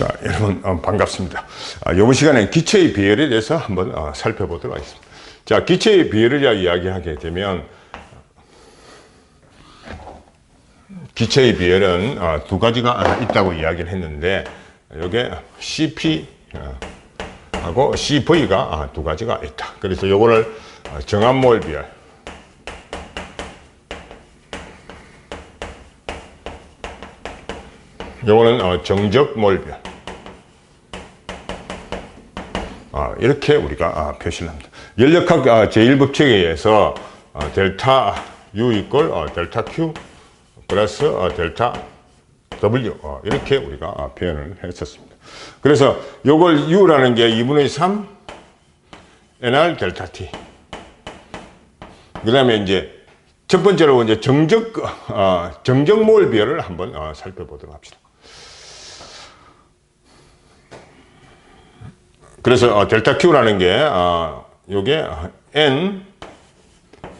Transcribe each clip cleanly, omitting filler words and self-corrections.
자, 여러분 반갑습니다. 이번 시간에 기체의 비열에 대해서 한번 살펴보도록 하겠습니다. 자, 기체의 비열을 이야기하게 되면 기체의 비열은 두 가지가 있다고 이야기를 했는데, 이게 CP 하고 CV가 두 가지가 있다. 그래서 요거를 정합몰 비열, 요거는 정적몰 비열, 이렇게 우리가 표시를 합니다. 연력학 제1법칙에 의해서 델타 U 이퀄 델타 Q 플러스 델타 W 이렇게 우리가 표현을 했었습니다. 그래서 요걸 U라는 게 2분의 3 NR 델타 T. 그 다음에 이제 첫 번째로 이제 정적몰 비열을 한번 살펴보도록 합시다. 그래서 델타 Q라는 게 요게 N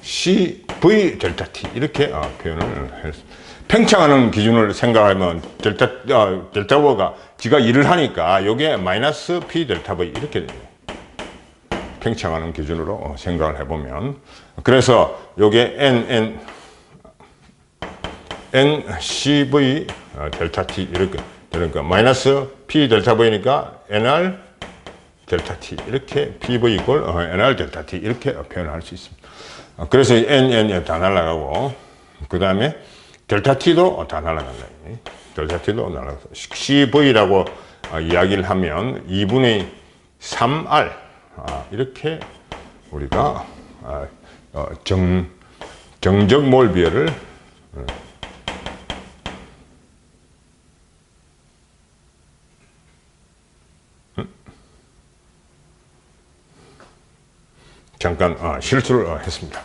C V 델타 T 이렇게 표현을 했습니다. 팽창하는 기준을 생각하면 델타 V가 지가 일을 하니까 요게 마이너스 P 델타 V 이렇게 됩니다. 팽창하는 기준으로 생각을 해보면, 그래서 요게 N C V 델타 T 이렇게 되니까 마이너스 P 델타 V니까 NR 델타 T 이렇게 PV 이퀄 NR 델타 T 이렇게 표현할 수 있습니다. 그래서 N 다 날아가고, 그 다음에 델타 T도 다 날아간다. 델타 T도 날아가고, CV라고 이야기를 하면 2분의 3R 이렇게 우리가 정적몰 비열을 잠깐 실수를 했습니다.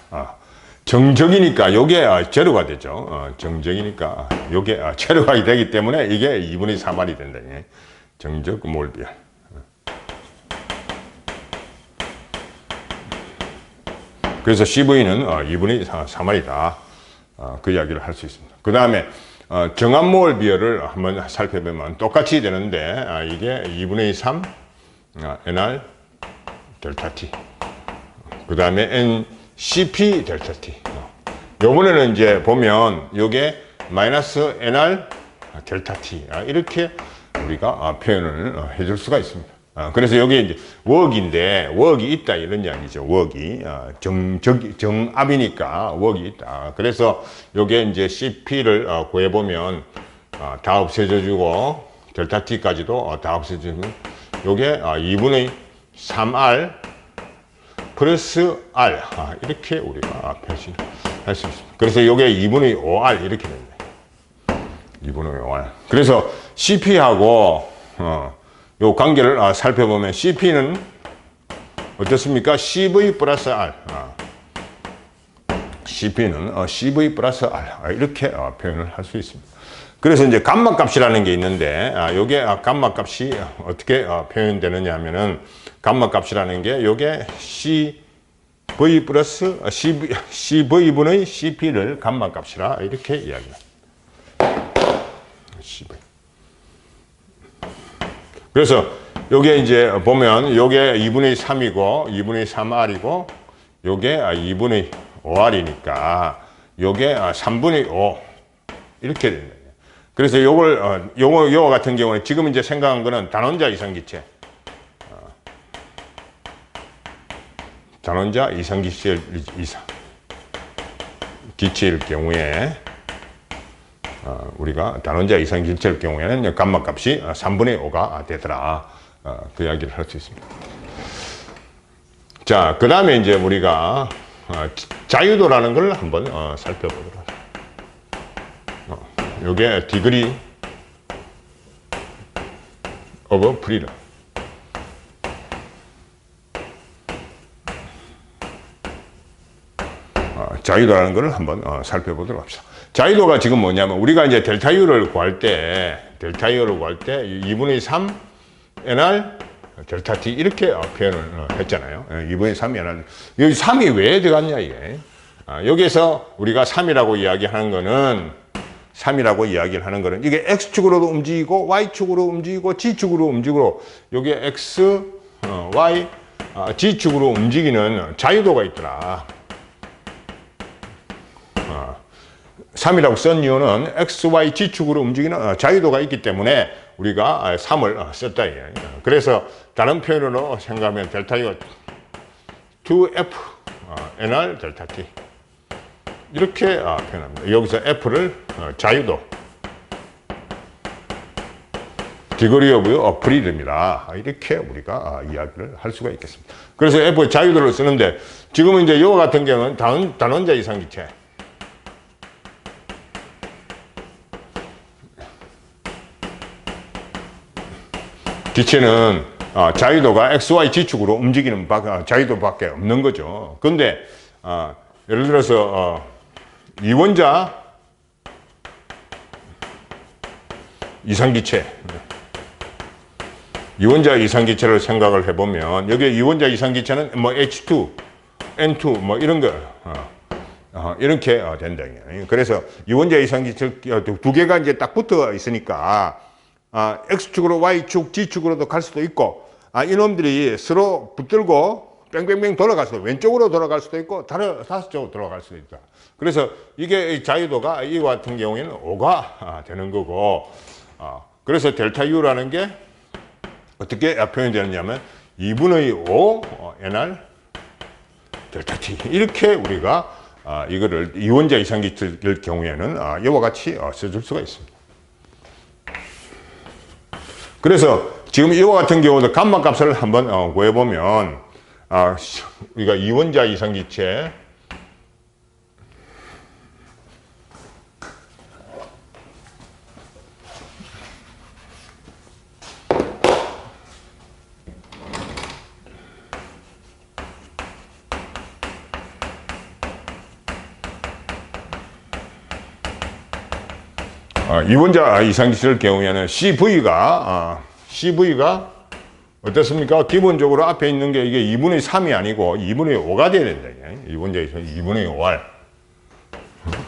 정적이니까 요게 제로가 되죠. 정적이니까 요게 제로가 되기 때문에 이게 2분의 3R이 된다. 정적몰 비열. 그래서 CV는 2분의 3R이다. 그 이야기를 할 수 있습니다. 그 다음에 정합몰 비열을 한번 살펴보면 똑같이 되는데, 이게 2분의 3 NR 델타 T, 그 다음에 NCP 델타 T. 요번에는 이제 보면 요게 마이너스 NR 델타 T 이렇게 우리가 표현을 해줄 수가 있습니다. 그래서 여기 이제 웍인데 웍이 있다 이런 이야기죠. 웍이 정압이니까 웍이 있다. 그래서 요게 이제 CP를 구해보면 다 없애져 주고 델타 T까지도 다 없애져 주고, 요게 2분의 3R 플러스 R 이렇게 우리가 표시할 수 있습니다. 그래서 요게 2분의 5R 이렇게 됩니다. 2분의 5R. 그래서 CP하고 요 관계를 살펴보면 CP는 어떻습니까? CV 플러스 R. CP는 CV 플러스 R 이렇게 표현을 할 수 있습니다. 그래서 이제 감마 값이라는 게 있는데, 요게 감마 값이 어떻게 표현되느냐 하면은, 감마 값이라는 게 요게 CV 플러스 CV분의 CP를 감마 값이라 이렇게 이야기합니다. CV. 그래서 요게 이제 보면 요게 2분의 3이고 2분의 3R이고 요게 2분의 5R이니까 요게 3분의 5 이렇게 됩니다. 그래서 요거 같은 경우는 지금 이제 생각한 거는 단원자 이상기체. 단원자 이상기체일 경우에 우리가 단원자 이상기체일 경우에는 감마 값이 3분의 5가 되더라. 그 이야기를 할 수 있습니다. 자, 그 다음에 이제 우리가 자유도라는 걸 한번 살펴보도록 하겠습니다. 요게 디그리 오브 프리덤. 자유도라는 걸 한번 살펴보도록 합시다. 자유도가 지금 뭐냐면, 우리가 이제 델타 U를 구할 때 2분의 3 NR 델타 T 이렇게 표현을 했잖아요. 2분의 3 NR. 여기 3이 왜 들어갔냐 이게. 여기에서 우리가 3이라고 이야기하는 거는 3이라고 이야기를 하는 거는 이게 X축으로도 움직이고 Y축으로 움직이고 G축으로 움직이고 요게 X, Y, G축으로 움직이는 자유도가 있더라. 3이라고 쓴 이유는 X, Y, G축으로 움직이는 자유도가 있기 때문에 우리가 3을 썼다. 그래서 다른 표현으로 생각하면 델타 U 2F NR 델타 T 이렇게 표현합니다. 여기서 F를 자유도 디그리 오브 프리덤이다. 이렇게 우리가 이야기를 할 수가 있겠습니다. 그래서 F의 자유도를 쓰는데 지금은 이제 이와 같은 경우는 단원자 이상기체 기체는 자유도가 X, Y, G축으로 움직이는 자유도밖에 없는 거죠. 그런데 예를 들어서 이원자 이상기체 이원자 이상기체를 생각을 해보면 여기 이원자 이상기체는 뭐 H2, N2 뭐 이런 거 이렇게 된다. 그래서 이원자 이상기체 두 개가 이제 딱 붙어 있으니까 X축으로 Y축, G축으로도 갈 수도 있고 이놈들이 서로 붙들고 뺑뺑뺑 돌아갈 수도 왼쪽으로 돌아갈 수도 있고 다섯 쪽으로 돌아갈 수도 있다. 그래서 이게 자유도가 이와 같은 경우에는 5가 되는 거고 그래서 델타 U라는 게 어떻게 표현되느냐면 2분의 5 NR 델타 T 이렇게 우리가 이거를 이원자 이상기체일 경우에는 이와 같이 써줄 수가 있습니다. 그래서 지금 이와 같은 경우도 감마 값을 한번 구해보면 우리가 이원자 이상기체 이원자 이상기체일 경우에는 CV가 어떻습니까? 기본적으로 앞에 있는 게 이게 2분의 3이 아니고 2분의 5가 돼야 된다. 이원자 이상기체 2분의 5R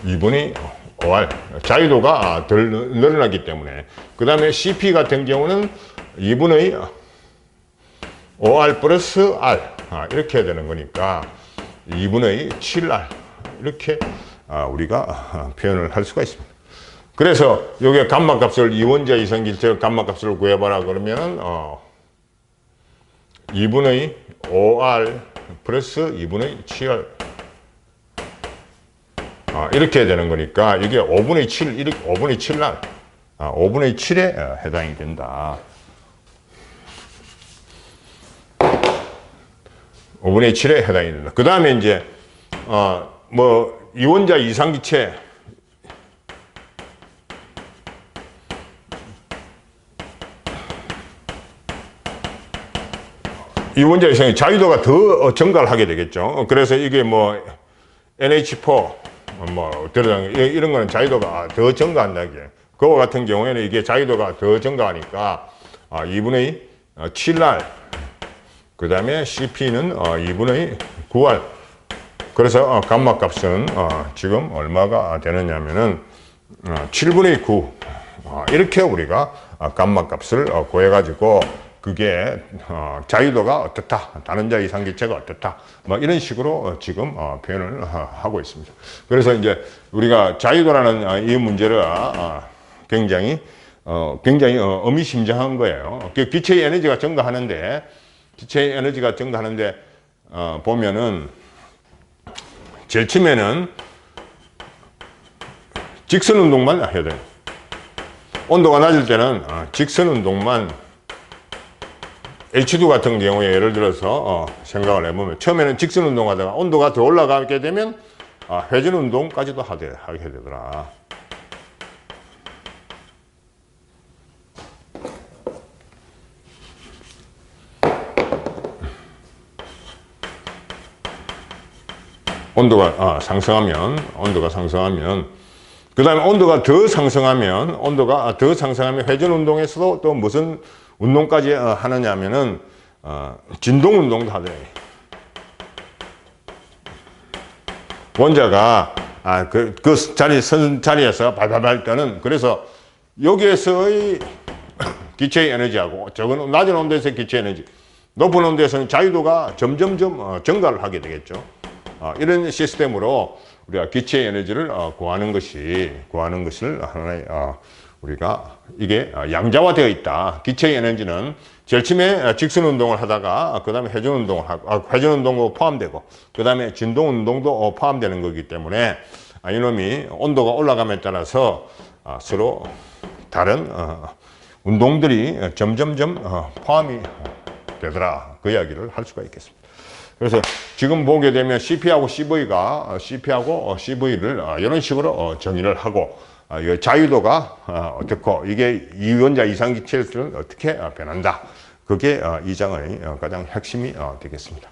2분의 5R 자유도가 덜 늘어나기 때문에 그 다음에 CP 같은 경우는 2분의 5R 플러스 R 이렇게 되는 거니까 2분의 7R 이렇게 우리가 표현을 할 수가 있습니다. 그래서 여기에 감마 값을 이원자 이상기체 감마 값을 구해봐라 그러면 2분의 5R 플러스 2분의 7R 이렇게 되는 거니까 이게 5분의 7 이렇게 5분의 7R 5분의 7에 해당이 된다. 5분의 7에 해당이 된다. 그 다음에 이제 뭐 이원자 이상기체 이원자 이상의 자유도가 더 증가를 하게 되겠죠. 그래서 이게 뭐 NH4 뭐 이런 거는 자유도가 더 증가한다. 그와 같은 경우에는 이게 자유도가 더 증가하니까 2분의 7R 그 다음에 CP는 2분의 9R 그래서 감마 값은 지금 얼마가 되느냐면은 7분의 9 이렇게 우리가 감마 값을 구해 가지고 그게 자유도가 어떻다, 단원자 이상기체가 어떻다, 뭐 이런 식으로 지금 표현을 하고 있습니다. 그래서 이제 우리가 자유도라는 이 문제를 굉장히 의미심장한 거예요. 기체의 에너지가 증가하는데 보면은 제일 처음에는 직선 운동만 해야 돼요. 온도가 낮을 때는 직선 운동만 H2 같은 경우에 예를 들어서 생각을 해보면 처음에는 직선 운동하다가 온도가 더 올라가게 되면 회전 운동까지도 하게 되더라. 온도가 상승하면 그 다음에 온도가 더 상승하면 회전 운동에서도 또 무슨 운동까지 하느냐 하면은 원자가 그 자리에서 발발발 떠는, 그래서 여기에서의 기체의 에너지하고 적은 낮은 온도에서의 기체 에너지, 높은 온도에서는 자유도가 점점점 증가를 하게 되겠죠. 이런 시스템으로 우리가 기체 에너지를 구하는 것을 하나의 우리가 이게 양자화되어 있다. 기체 에너지는 제일 처음에 직선 운동을 하다가 그 다음에 회전 운동을 하고 회전 운동도 포함되고 그 다음에 진동 운동도 포함되는 거기 때문에 이놈이 온도가 올라감에 따라서 서로 다른 운동들이 점점점 포함이 되더라. 그 이야기를 할 수가 있겠습니다. 그래서 지금 보게 되면 CP하고 CV를 이런 식으로 정의를 하고 자유도가 어떻고 이게 이원자 이상기체는 어떻게 변한다. 그게 이 장의 가장 핵심이 되겠습니다.